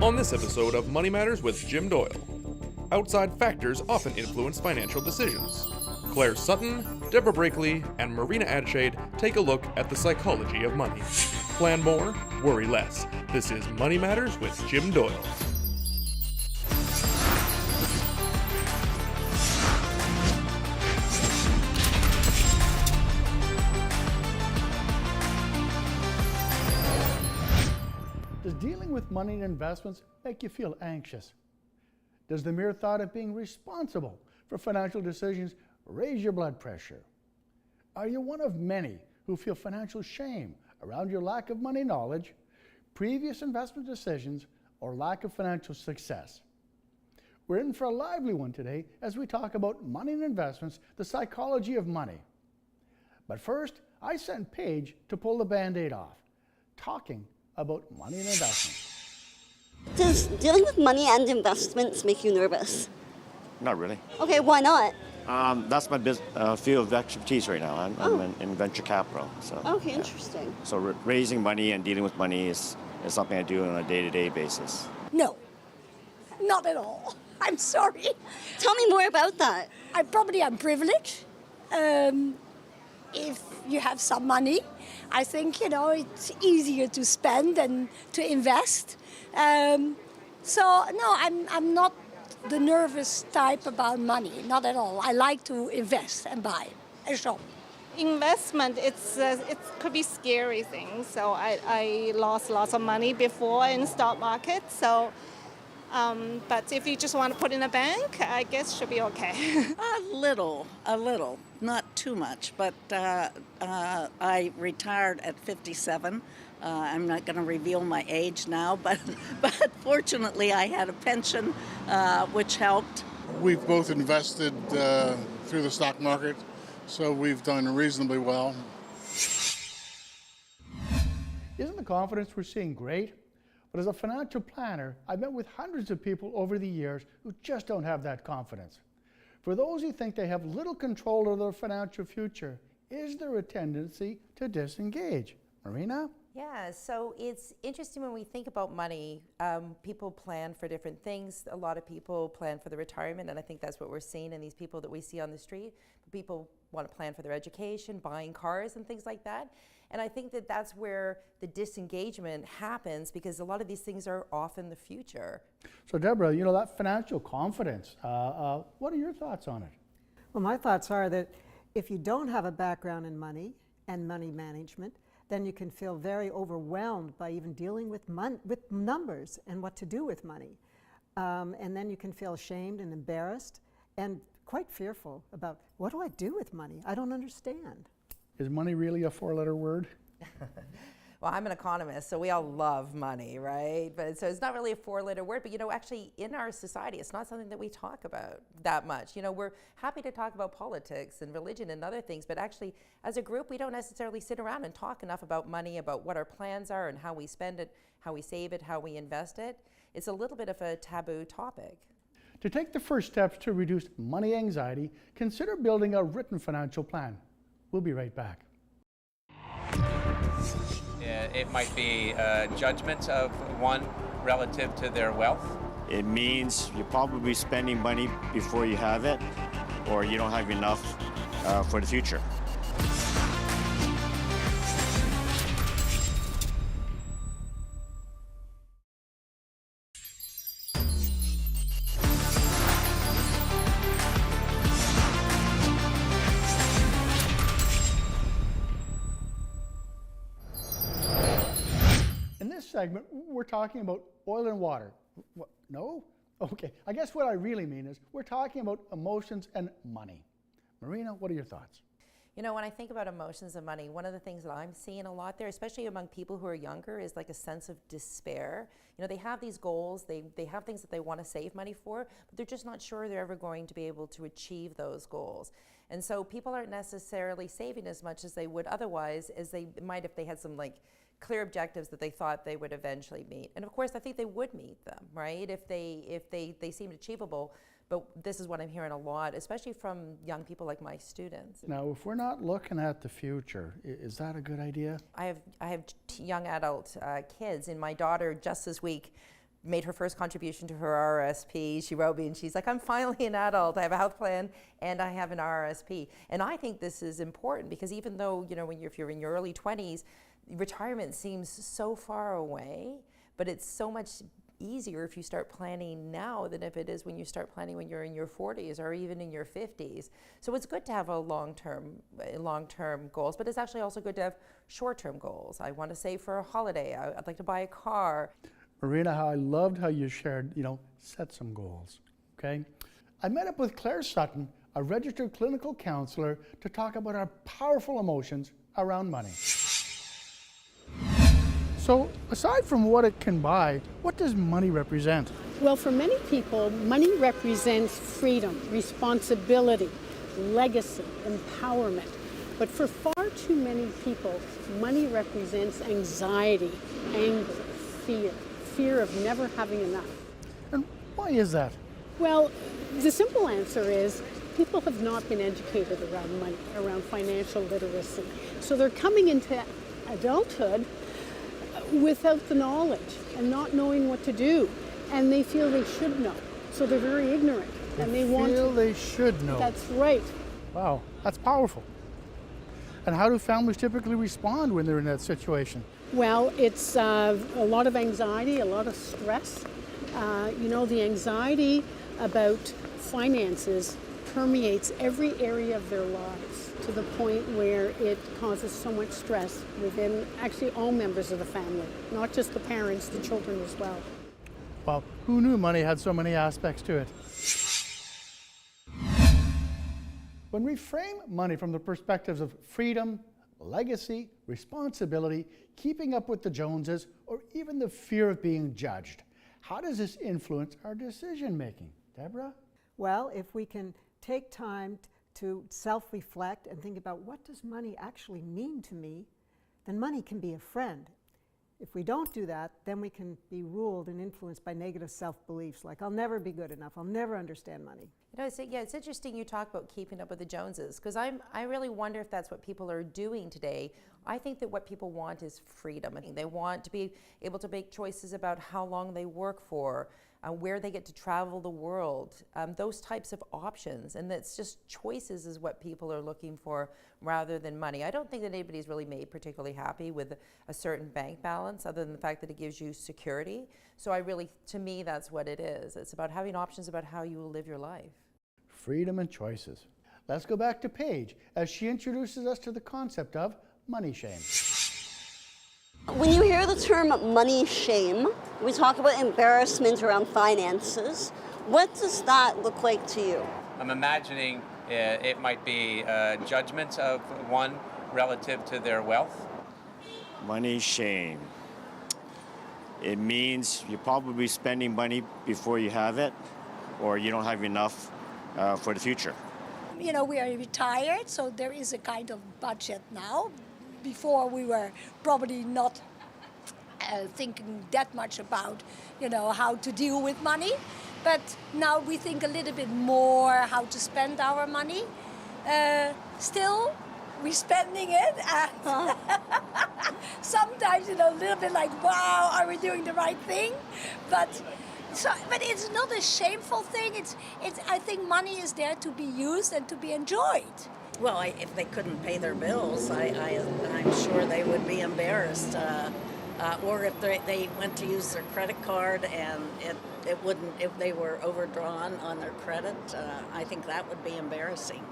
On this episode of Money Matters with Jim Doyle, outside factors often influence financial decisions. Claire Sutton, Deborah Brakely, and Marina Adshade take a look at the psychology of money. Plan more, worry less. This is Money Matters with Jim Doyle. Does dealing with money and investments make you feel anxious? Does the mere thought of being responsible for financial decisions raise your blood pressure? Are you one of many who feel financial shame around your lack of money knowledge, previous investment decisions, or lack of financial success? We're in for a lively one today as we talk about money and investments, the psychology of money. But first, I sent Paige to pull the Band-Aid off, talking about money and investments. Does dealing with money and investments make you nervous? Not really. Okay, why not? That's my field of expertise right now. I'm in venture capital. So, Okay, interesting. So raising money and dealing with money is something I do on a day-to-day basis. No, not at all. I'm sorry. Tell me more about that. I'm privileged. If you have some money, I think, it's easier to spend than to invest. So, no, I'm not the nervous type about money, not at all. I like to invest and buy and shop. Investment, it could be scary thing. So I lost lots of money before in stock market. So, but if you just want to put in a bank, I guess should be okay. A little, not too much. But I retired at 57. I'm not going to reveal my age now, but fortunately I had a pension, which helped. We've both invested through the stock market, so we've done reasonably well. Isn't the confidence we're seeing great? But as a financial planner, I've met with hundreds of people over the years who just don't have that confidence. For those who think they have little control over their financial future, is there a tendency to disengage? Marina? Yeah, so it's interesting when we think about money, people plan for different things. A lot of people plan for their retirement, and I think that's what we're seeing in these people that we see on the street. People want to plan for their education, buying cars and things like that. And I think that that's where the disengagement happens, because a lot of these things are off in the future. So Deborah, that financial confidence, what are your thoughts on it? Well, my thoughts are that if you don't have a background in money and money management, then you can feel very overwhelmed by even dealing with numbers and what to do with money. And then you can feel ashamed and embarrassed and quite fearful about, what do I do with money? I don't understand. Is money really a four-letter word? Well, I'm an economist, so we all love money, right? But so it's not really a four-letter word, but actually in our society, it's not something that we talk about that much. We're happy to talk about politics and religion and other things, but actually as a group, we don't necessarily sit around and talk enough about money, about what our plans are and how we spend it, how we save it, how we invest it. It's a little bit of a taboo topic. To take the first steps to reduce money anxiety, consider building a written financial plan. We'll be right back. It might be a judgment of one relative to their wealth. It means you're probably spending money before you have it, or you don't have enough for the future. In this segment, we're talking about oil and water. What? No? Okay, I guess what I really mean is we're talking about emotions and money. Marina, what are your thoughts? When I think about emotions and money, one of the things that I'm seeing a lot there, especially among people who are younger, is like a sense of despair. They have these goals, they have things that they want to save money for, but they're just not sure they're ever going to be able to achieve those goals. And so people aren't necessarily saving as much as they would otherwise as they might if they had some clear objectives that they thought they would eventually meet. And of course, I think they would meet them, right? If they seemed achievable. But this is what I'm hearing a lot, especially from young people like my students. Now, if we're not looking at the future, is that a good idea? I have young adult kids, and my daughter just this week made her first contribution to her RRSP. She wrote me and she's like, I'm finally an adult. I have a health plan and I have an RRSP. And I think this is important because even though, you know, if you're in your early 20s, retirement seems so far away, but it's so much easier if you start planning now than if it is when you start planning when you're in your 40s or even in your 50s. So it's good to have a long-term goals, but it's actually also good to have short-term goals. I want to save for a holiday. I'd like to buy a car. Marina, how I loved how you shared, set some goals, okay? I met up with Claire Sutton, a registered clinical counselor, to talk about our powerful emotions around money. So, aside from what it can buy, what does money represent? Well, for many people, money represents freedom, responsibility, legacy, empowerment. But for far too many people, money represents anxiety, anger, fear of never having enough. And why is that? Well, the simple answer is people have not been educated around money, around financial literacy. So they're coming into adulthood without the knowledge and not knowing what to do, and they feel they should know, so they're very ignorant, and they feel they should know. That's right. Wow, that's powerful. And how do families typically respond when they're in that situation? Well, it's a lot of anxiety, a lot of stress. The anxiety about finances permeates every area of their lives to the point where it causes so much stress within actually all members of the family, not just the parents, the children as well. Well, who knew money had so many aspects to it? When we frame money from the perspectives of freedom, legacy, responsibility, keeping up with the Joneses, or even the fear of being judged, how does this influence our decision making? Deborah? Well, if we can take time to self-reflect and think about what does money actually mean to me, then money can be a friend. If we don't do that, then we can be ruled and influenced by negative self-beliefs like I'll never be good enough, I'll never understand money. It's interesting you talk about keeping up with the Joneses, because I really wonder if that's what people are doing today. I think that what people want is freedom. I think they want to be able to make choices about how long they work for, where they get to travel the world, those types of options. And that's just choices is what people are looking for rather than money. I don't think that anybody's really made particularly happy with a certain bank balance other than the fact that it gives you security. So to me, that's what it is. It's about having options about how you will live your life. Freedom and choices. Let's go back to Paige as she introduces us to the concept of money shame. When you hear the term money shame, we talk about embarrassment around finances. What does that look like to you? I'm imagining it might be judgment of one relative to their wealth. Money shame. It means you're probably spending money before you have it, or you don't have enough for the future. We are retired, so there is a kind of budget now. Before we were probably not thinking that much about, how to deal with money. But now we think a little bit more how to spend our money. Still, we're spending it. And sometimes, a little bit like, wow, are we doing the right thing? But it's not a shameful thing. I think money is there to be used and to be enjoyed. Well, if they couldn't pay their bills, I'm sure they would be embarrassed. Or if they went to use their credit card and it wouldn't, if they were overdrawn on their credit, I think that would be embarrassing.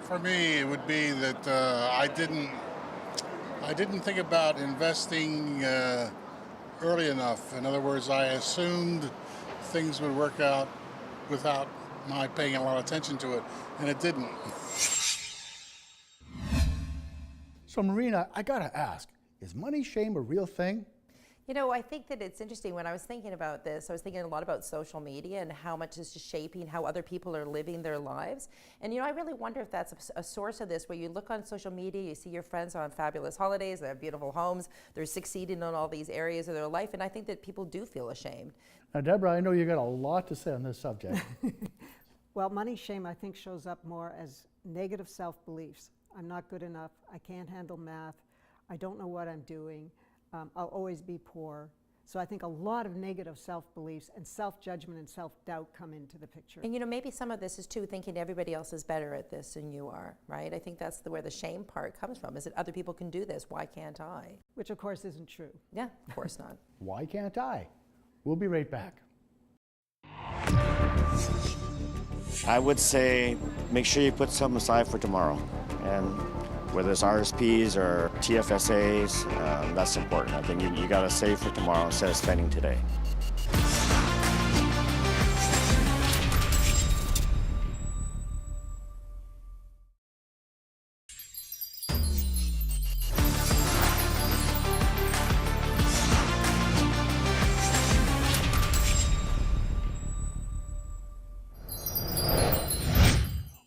For me, it would be that I didn't think about investing early enough. In other words, I assumed things would work out without my paying a lot of attention to it, and it didn't. So Marina, I gotta ask, is money shame a real thing? I think that it's interesting. When I was thinking about this, I was thinking a lot about social media and how much is just shaping how other people are living their lives. And I really wonder if that's a source of this, where you look on social media, you see your friends on fabulous holidays, they have beautiful homes, they're succeeding in all these areas of their life, and I think that people do feel ashamed. Now, Deborah, I know you got a lot to say on this subject. Well, money shame, I think, shows up more as negative self-beliefs. I'm not good enough, I can't handle math, I don't know what I'm doing, I'll always be poor. So I think a lot of negative self-beliefs and self-judgment and self-doubt come into the picture. And maybe some of this is too thinking everybody else is better at this than you are, right? I think that's where the shame part comes from, is that other people can do this, why can't I? Which of course isn't true. Yeah, of course not. Why can't I? We'll be right back. I would say make sure you put some aside for tomorrow. And whether it's RSPs or TFSAs, that's important. I think you got to save for tomorrow instead of spending today.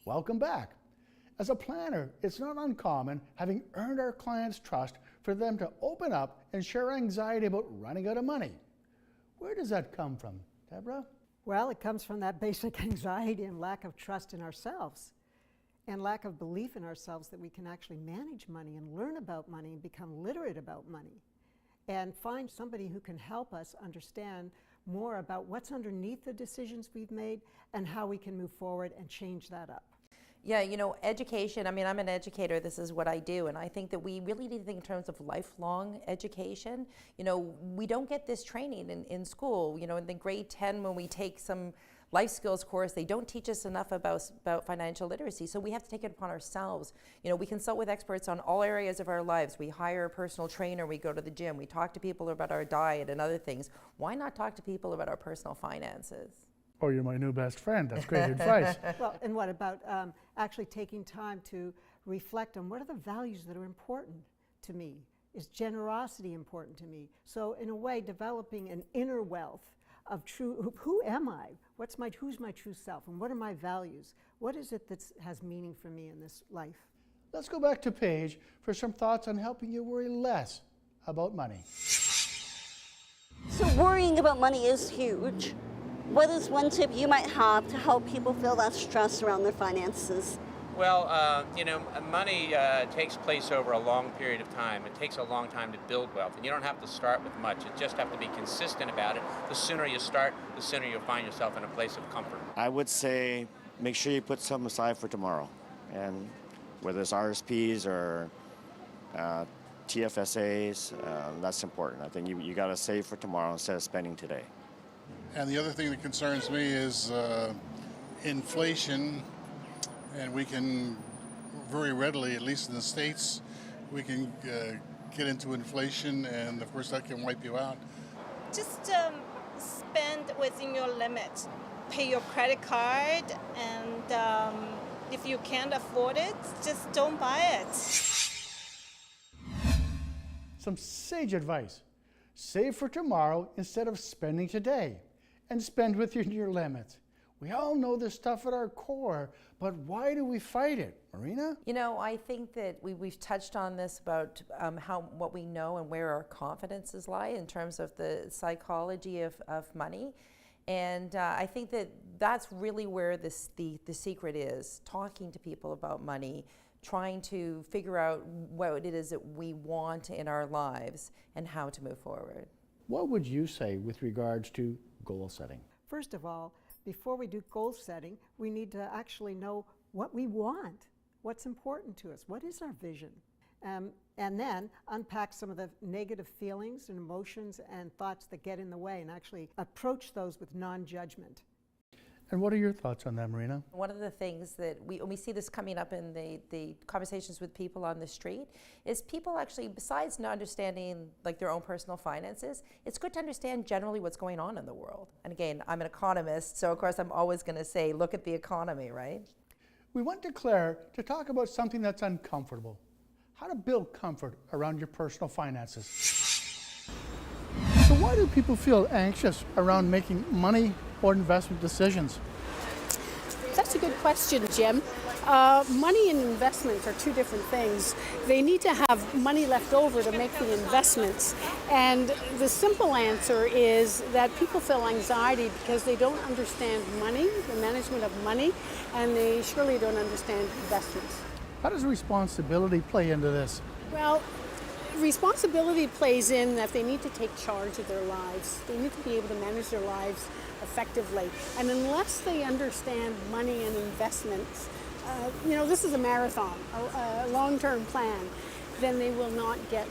Welcome back. As a planner, it's not uncommon, having earned our clients' trust, for them to open up and share anxiety about running out of money. Where does that come from, Deborah? Well, it comes from that basic anxiety and lack of trust in ourselves and lack of belief in ourselves that we can actually manage money and learn about money and become literate about money and find somebody who can help us understand more about what's underneath the decisions we've made and how we can move forward and change that up. Yeah, education, I'm an educator, this is what I do, and I think that we really need to think in terms of lifelong education. We don't get this training in school. In the grade 10 when we take some life skills course, they don't teach us enough about financial literacy, so we have to take it upon ourselves. We consult with experts on all areas of our lives. We hire a personal trainer, we go to the gym, we talk to people about our diet and other things. Why not talk to people about our personal finances? Oh, you're my new best friend. That's great advice. Well, and what about actually taking time to reflect on what are the values that are important to me? Is generosity important to me? So in a way, developing an inner wealth of who am I? Who's my true self? And what are my values? What is it that has meaning for me in this life? Let's go back to Paige for some thoughts on helping you worry less about money. So worrying about money is huge. What is one tip you might have to help people feel less stress around their finances? Well, money takes place over a long period of time. It takes a long time to build wealth, and you don't have to start with much. You just have to be consistent about it. The sooner you start, the sooner you'll find yourself in a place of comfort. I would say make sure you put some aside for tomorrow. And whether it's RSPs or TFSAs, that's important. I think you got to save for tomorrow instead of spending today. And the other thing that concerns me is inflation, and we can very readily, at least in the States, we can get into inflation, and of course that can wipe you out. Just spend within your limit. Pay your credit card, and if you can't afford it, just don't buy it. Some sage advice. Save for tomorrow instead of spending today, and spend within your limits. We all know this stuff at our core, but why do we fight it? Marina? I think that we've touched on this about what we know and where our confidences lie in terms of the psychology of money. And I think that that's really where the secret is, talking to people about money, trying to figure out what it is that we want in our lives and how to move forward. What would you say with regards to goal setting? First of all, before we do goal setting, we need to actually know what we want, what's important to us, what is our vision, and then unpack some of the negative feelings and emotions and thoughts that get in the way and actually approach those with non-judgment. And what are your thoughts on that, Marina? One of the things that we see this coming up in the conversations with people on the street is people actually, besides not understanding their own personal finances, it's good to understand generally what's going on in the world. And again, I'm an economist, so of course I'm always going to say, look at the economy, right? We went to Claire to talk about something that's uncomfortable. How to build comfort around your personal finances. So why do people feel anxious around making money or investment decisions? That's a good question, Jim. Money and investments are two different things. They need to have money left over to make the investments. And the simple answer is that people feel anxiety because they don't understand money, the management of money, and they surely don't understand investments. How does responsibility play into this? Well, Responsibility plays in that they need to take charge of their lives. They need to be able to manage their lives effectively. And unless they understand money and investments, this is a marathon, a long-term plan, then they will not get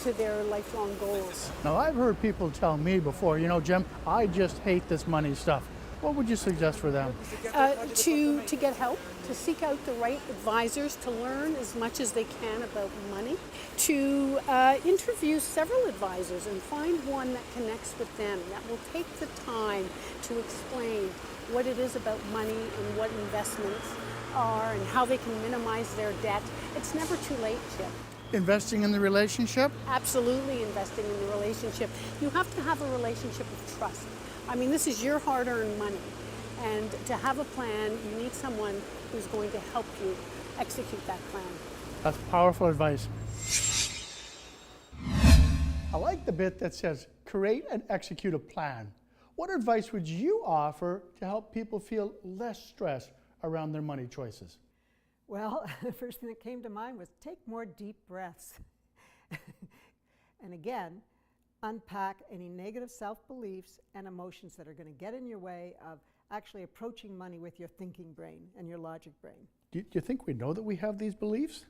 to their lifelong goals. Now, I've heard people tell me before, Jim, I just hate this money stuff. What would you suggest for them? To get help, to seek out the right advisors, to learn as much as they can about money, to interview several advisors and find one that connects with them, that will take the time to explain what it is about money and what investments are and how they can minimize their debt. It's never too late, Chip. Investing in the relationship? Absolutely investing in the relationship. You have to have a relationship of trust. I mean, this is your hard-earned money. And to have a plan, you need someone who's going to help you execute that plan. That's powerful advice. I like the bit that says, create and execute a plan. What advice would you offer to help people feel less stress around their money choices? Well, the first thing that came to mind was take more deep breaths. And again, unpack any negative self-beliefs and emotions that are going to get in your way of actually approaching money with your thinking brain and your logic brain. Do you think we know that we have these beliefs?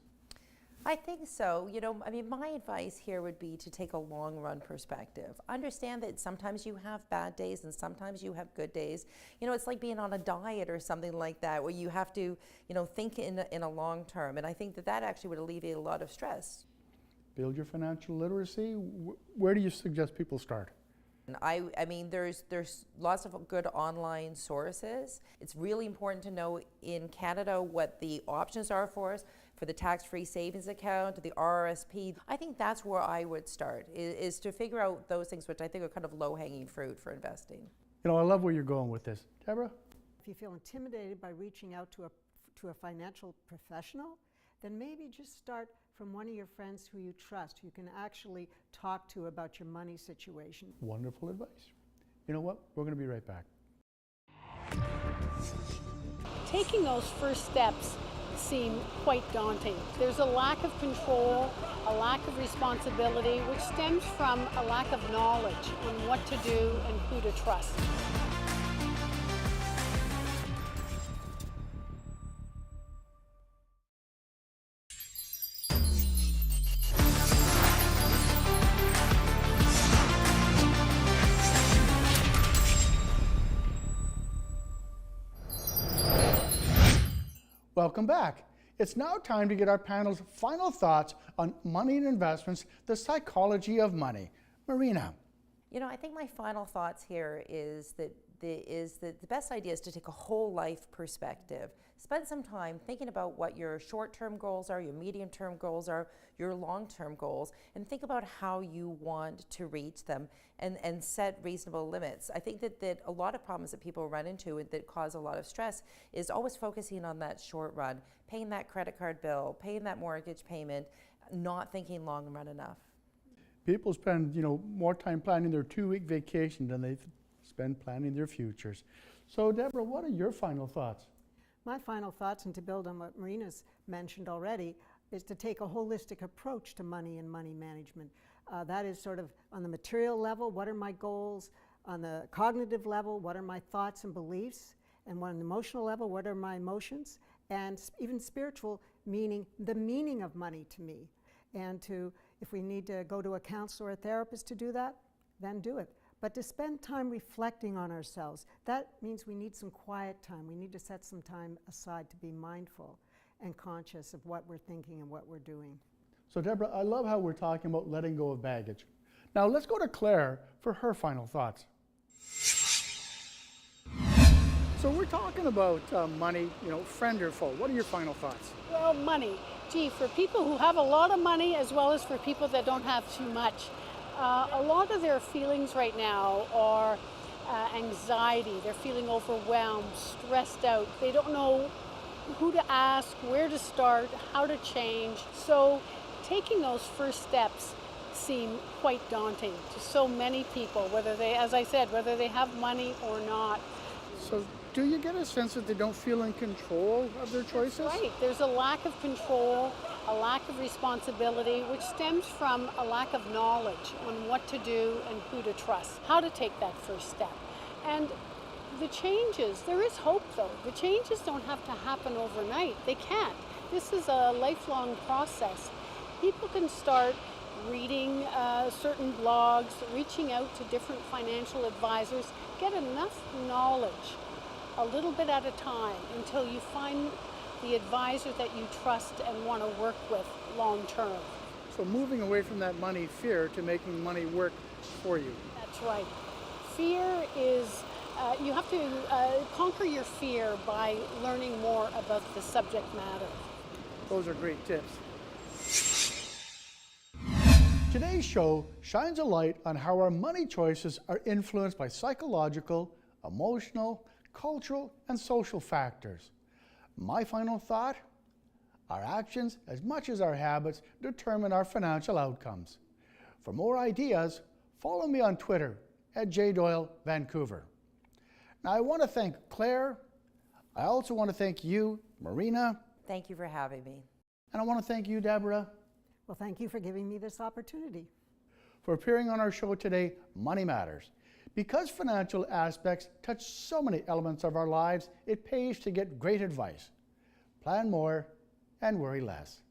I think so. My advice here would be to take a long run perspective. Understand that sometimes you have bad days and sometimes you have good days. It's like being on a diet or something like that, where you have to, think in a long term. And I think that actually would alleviate a lot of stress. Build your financial literacy. Where do you suggest people start? I mean, there's lots of good online sources. It's really important to know in Canada what the options are for us, for the tax-free savings account, the RRSP. I think that's where I would start, is to figure out those things which I think are kind of low-hanging fruit for investing. I love where you're going with this. Deborah? If you feel intimidated by reaching out to a financial professional, then maybe just start from one of your friends who you trust, who you can actually talk to about your money situation. Wonderful advice. You know what? We're going to be right back. Taking those first steps seem quite daunting. There's a lack of control, a lack of responsibility, which stems from a lack of knowledge on what to do and who to trust. Welcome back. It's now time to get our panel's final thoughts on money and investments, the psychology of money. Marina. I think my final thoughts here is that the best idea is to take a whole life perspective. Spend some time thinking about what your short-term goals are, your medium-term goals are, your long-term goals, and think about how you want to reach them and set reasonable limits. I think that a lot of problems that people run into that cause a lot of stress is always focusing on that short run, paying that credit card bill, paying that mortgage payment, not thinking long run enough. People spend, more time planning their 2-week vacation than they spend planning their futures. So, Deborah, what are your final thoughts? My final thoughts, and to build on what Marina's mentioned already, is to take a holistic approach to money and money management. That is sort of on the material level, what are my goals? On the cognitive level, what are my thoughts and beliefs? And on the emotional level, what are my emotions? And even spiritual, meaning the meaning of money to me. And if we need to go to a counselor or a therapist to do that, then do it. But to spend time reflecting on ourselves, that means we need some quiet time. We need to set some time aside to be mindful and conscious of what we're thinking and what we're doing. So, Deborah, I love how we're talking about letting go of baggage. Now, let's go to Claire for her final thoughts. So we're talking about money, friend or foe. What are your final thoughts? Well, money. Gee, for people who have a lot of money as well as for people that don't have too much, a lot of their feelings right now are anxiety. They're feeling overwhelmed, stressed out. They don't know who to ask, where to start, how to change. So taking those first steps seem quite daunting to so many people, whether they, as I said, whether they have money or not. So do you get a sense that they don't feel in control of their choices? Right. There's a lack of control, a lack of responsibility, which stems from a lack of knowledge on what to do and who to trust, how to take that first step. And the changes, there is hope though. The changes don't have to happen overnight. They can't. This is a lifelong process. People can start reading certain blogs, reaching out to different financial advisors, get enough knowledge a little bit at a time until you find the advisor that you trust and want to work with long term. So moving away from that money fear to making money work for you. That's right. Fear is, you have to conquer your fear by learning more about the subject matter. Those are great tips. Today's show shines a light on how our money choices are influenced by psychological, emotional, cultural, and social factors. My final thought, our actions, as much as our habits, determine our financial outcomes. For more ideas, follow me on Twitter at @JDoyleVancouver. Now I want to thank Claire. I also want to thank you, Marina. Thank you for having me. And I want to thank you, Deborah. Well, thank you for giving me this opportunity. For appearing on our show today, Money Matters. Because financial aspects touch so many elements of our lives, it pays to get great advice. Plan more and worry less.